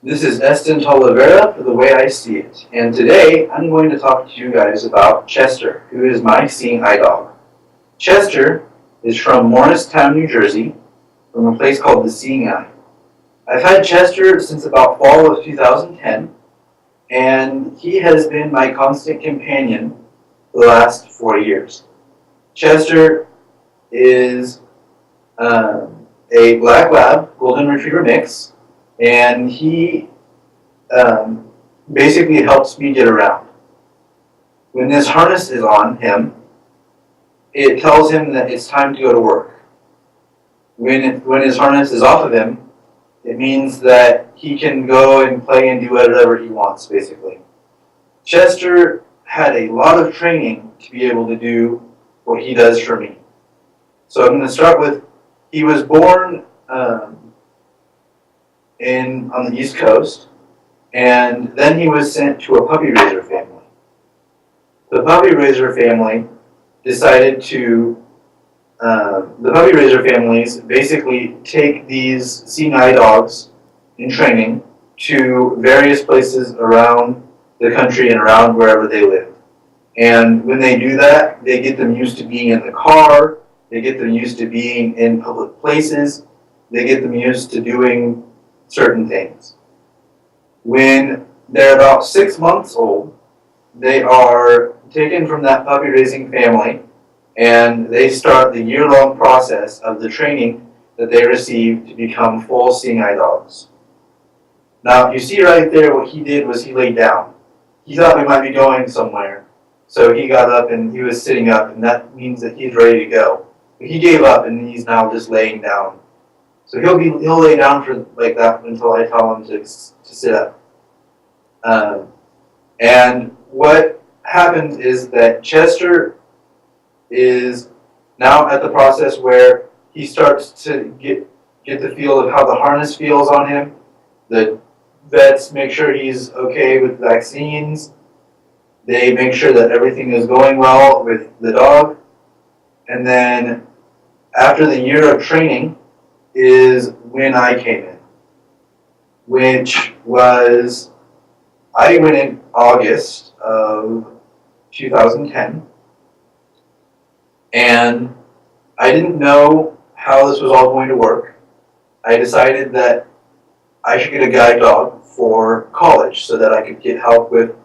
This is Estin for The Way I See It, and today I'm going to talk to you guys about Chester, who is my seeing eye dog. Chester is from Morristown, New Jersey, from a place called the Seeing Eye. I've had Chester since about fall of 2010, and he has been my constant companion for the last 4 years. Chester is a black lab golden retriever mix, and he basically helps me get around. When this harness is on him, it tells him that it's time to go to work. When his harness is off of him, it means that he can go and play and do whatever he wants, basically. Chester had a lot of training to be able to do what he does for me. So I'm going to start with, he was born on the East Coast, and then he was sent to a puppy raiser family. The puppy raiser family decided to, the puppy raiser families basically take these seeing eye dogs in training to various places around the country and around wherever they live. And when they do that, they get them used to being in the car, they get them used to being in public places, they get them used to doing certain things. When they're about 6 months old, they are taken from that puppy raising family, and they start the year-long process of the training that they receive to become full seeing eye dogs. Now, you see right there what he did was he laid down. He thought we might be going somewhere, so he got up and he was sitting up, and that means that he's ready to go. But he gave up, and he's now just laying down. So he'll lay down for like that until I tell him to sit up. And what happens is that Chester is now at the process where he starts to get the feel of how the harness feels on him. The vets make sure he's okay with vaccines. They make sure that everything is going well with the dog. And then after the year of training is when I came in, which was, I went in August of 2010, and I didn't know how this was all going to work. I decided that I should get a guide dog for college so that I could get help with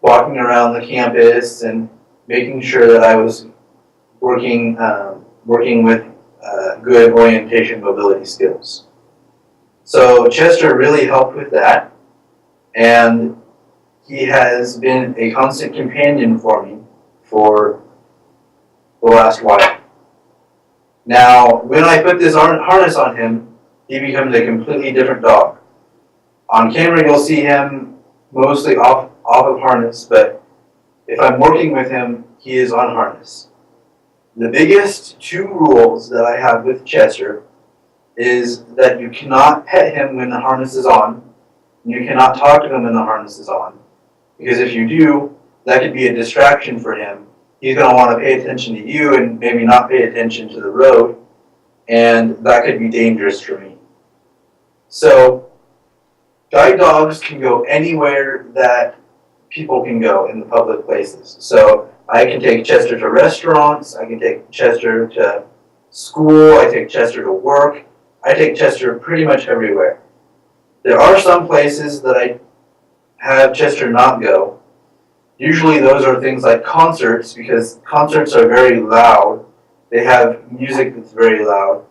walking around the campus and making sure that I was working with good orientation mobility skills. So Chester really helped with that, and he has been a constant companion for me for the last while. Now, when I put this harness on him, he becomes a completely different dog. On camera, you'll see him mostly off of harness, but if I'm working with him, he is on harness. The biggest 2 rules that I have with Chester is that you cannot pet him when the harness is on, and you cannot talk to him when the harness is on. Because if you do, that could be a distraction for him. He's going to want to pay attention to you and maybe not pay attention to the road, and that could be dangerous for me. So, guide dogs can go anywhere that people can go in the public places. So, I can take Chester to restaurants, I can take Chester to school, I take Chester to work, I take Chester pretty much everywhere. There are some places that I have Chester not go. Usually those are things like concerts, because concerts are very loud. They have music that's very loud.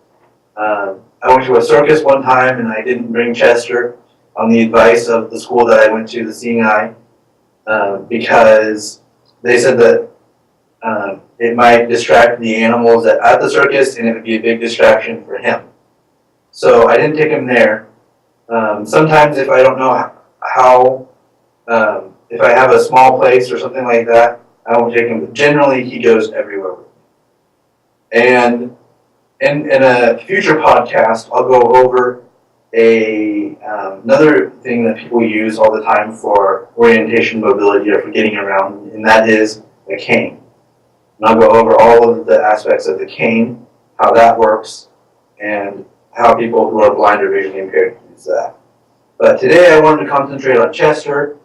I went to a circus one time and I didn't bring Chester on the advice of the school that I went to, the Seeing Eye, because they said that it might distract the animals at the circus, and it would be a big distraction for him. So I didn't take him there. Sometimes if I don't know how, if I have a small place or something like that, I won't take him. But generally, he goes everywhere with me. And in a future podcast, I'll go over another thing that people use all the time for orientation, mobility, or for getting around, and that is a cane. And I'll go over all of the aspects of the cane, how that works, and how people who are blind or visually impaired use that. But today I wanted to concentrate on Chester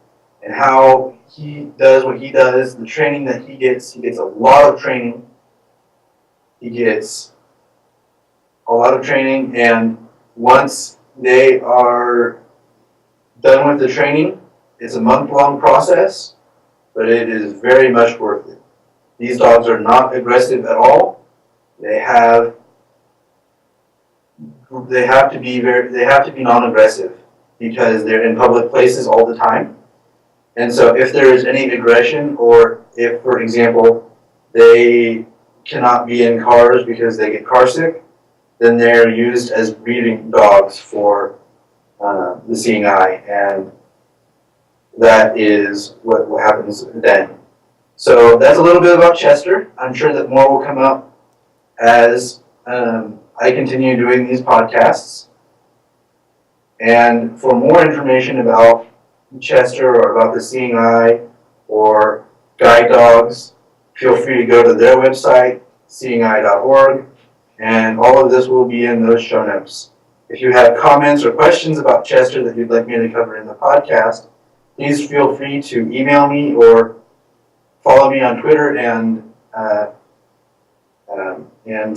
and how he does what he does, the training that he gets. He gets a lot of training. He gets a lot of training, and once they are done with the training, it's a month-long process, but it is very much worth it. These dogs are not aggressive at all. They have to be non-aggressive because they're in public places all the time. And so if there is any aggression, or if, for example, they cannot be in cars because they get car sick, then they're used as breeding dogs for the seeing eye, and that is what happens then. So that's a little bit about Chester. I'm sure that more will come up as I continue doing these podcasts. And for more information about Chester or about the seeing eye or guide dogs, feel free to go to their website, seeingeye.org, and all of this will be in those show notes. If you have comments or questions about Chester that you'd like me to cover in the podcast, please feel free to email me or follow me on Twitter and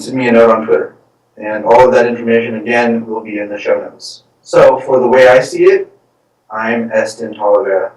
send me a note on Twitter. And all of that information, again, will be in the show notes. So, for the way I see it, I'm Estin Talavera.